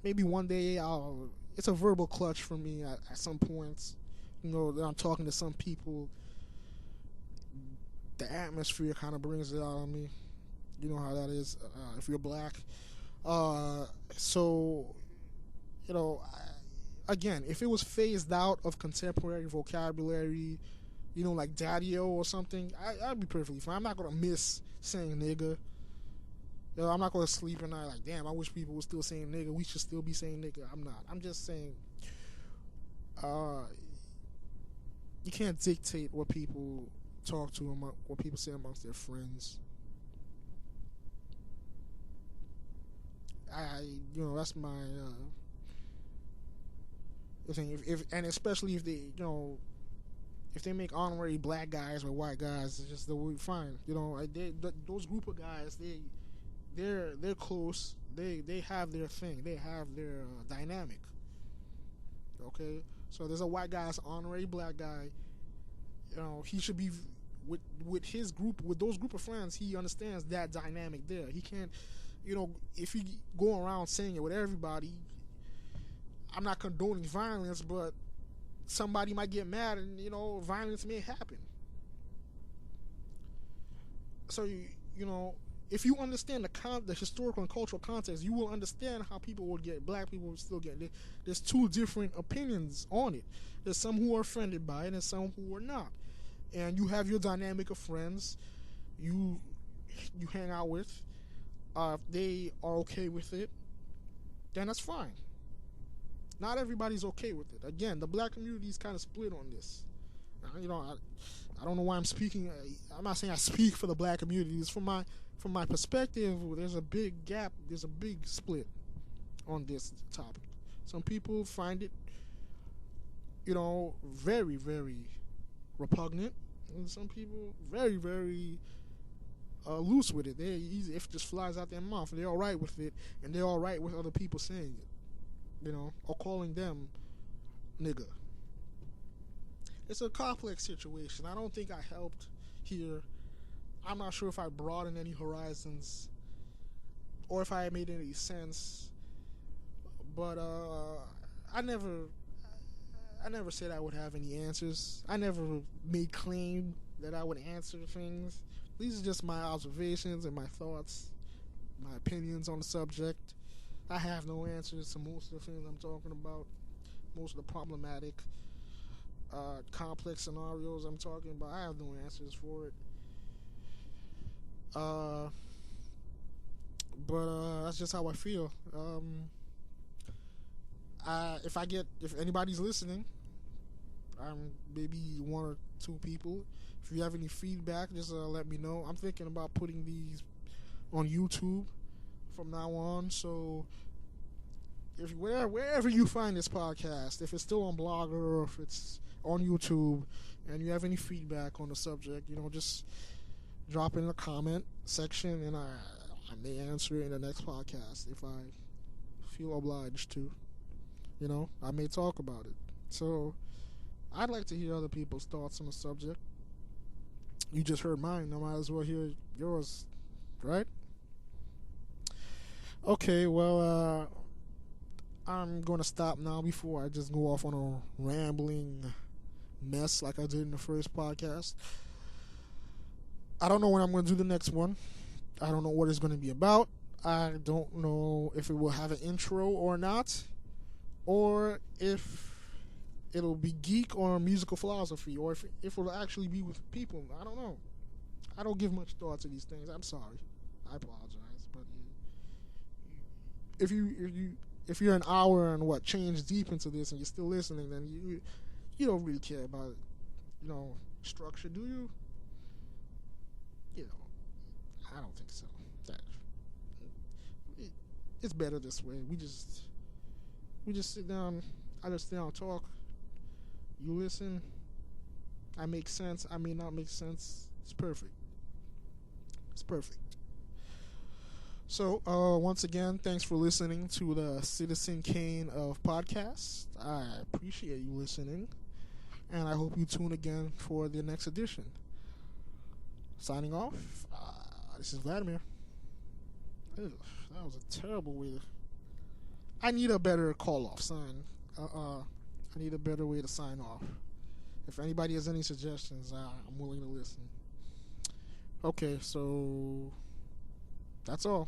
maybe one day it's a verbal clutch for me at some points. That I'm talking to some people the atmosphere kind of brings it out on me. You know how that is if you're black. So, you know, again, if it was phased out of contemporary vocabulary, you know, like daddy-o or something, I'd be perfectly fine. I'm not going to miss saying nigga. You know, I'm not going to sleep at night like, damn, I wish people were still saying nigga. We should still be saying nigga. I'm not. I'm just saying, you can't dictate what people talk to, what people say amongst their friends. You know, that's my thing. If and especially if they, you know, if they make honorary black guys or white guys, it's just the way fine. You know, those group of guys, they're close. They have their thing. They have their dynamic. Okay, so there's a white guy, as honorary black guy. You know, he should be with his group, with those group of friends. He understands that dynamic there. He can't, you know, if you go around saying it with everybody. I'm not condoning violence, but somebody might get mad, and you know, violence may happen. So you know, if you understand the historical and cultural context, you will understand how people would get, black people would still get it. There's two different opinions on it. There's some who are offended by it and some who are not. And you have your dynamic of friends you hang out with. If they are okay with it, then that's fine. Not everybody's okay with it. Again, the black community is kind of split on this. You know, I don't know why I'm speaking. I'm not saying I speak for the black community. It's from my perspective. There's a big gap. There's a big split on this topic. Some people find it, you know, very, very repugnant, and some people very, very loose with it. They're easy. If it just flies out their mouth, they're all right with it, and they're all right with other people saying it. You know, or calling them nigga. It's a complex situation. I don't think I helped here. I'm not sure if I broadened any horizons or if I made any sense. But I never said I would have any answers. I never made claim that I would answer things. These are just my observations and my thoughts, my opinions on the subject. I have no answers to most of the things I'm talking about, most of the problematic, complex scenarios I'm talking about. I have no answers for it. But that's just how I feel. If anybody's listening, maybe one or two people. If you have any feedback, just let me know. I'm thinking about putting these on YouTube from now on. So if wherever you find this podcast, if it's still on Blogger or if it's on YouTube, and you have any feedback on the subject, you know, just drop it in the comment section, and I may answer it in the next podcast if I feel obliged to. You know, I may talk about it. So I'd like to hear other people's thoughts on the subject. You just heard mine. I might as well hear yours, right? Okay, well, I'm going to stop now before I just go off on a rambling mess like I did in the first podcast. I don't know when I'm going to do the next one. I don't know what it's going to be about. I don't know if it will have an intro or not, or if it'll be geek or musical philosophy, or if it'll actually be with people. I don't know. I don't give much thought to these things. I'm sorry. I apologize, but if you're an hour and change deep into this and you're still listening, then you don't really care about, you know, structure, do you? You know, I don't think so. It's better this way. We just sit down. I just sit down and talk. You listen. I make sense. I may not make sense. It's perfect. It's perfect. So, once again, thanks for listening to the Citizen Kane of podcasts. I appreciate you listening, and I hope you tune again for the next edition. Signing off, this is Vladimir. Ugh, that was a terrible way to... I need a better call-off sign. I need a better way to sign off. If anybody has any suggestions, I'm willing to listen. Okay, so that's all.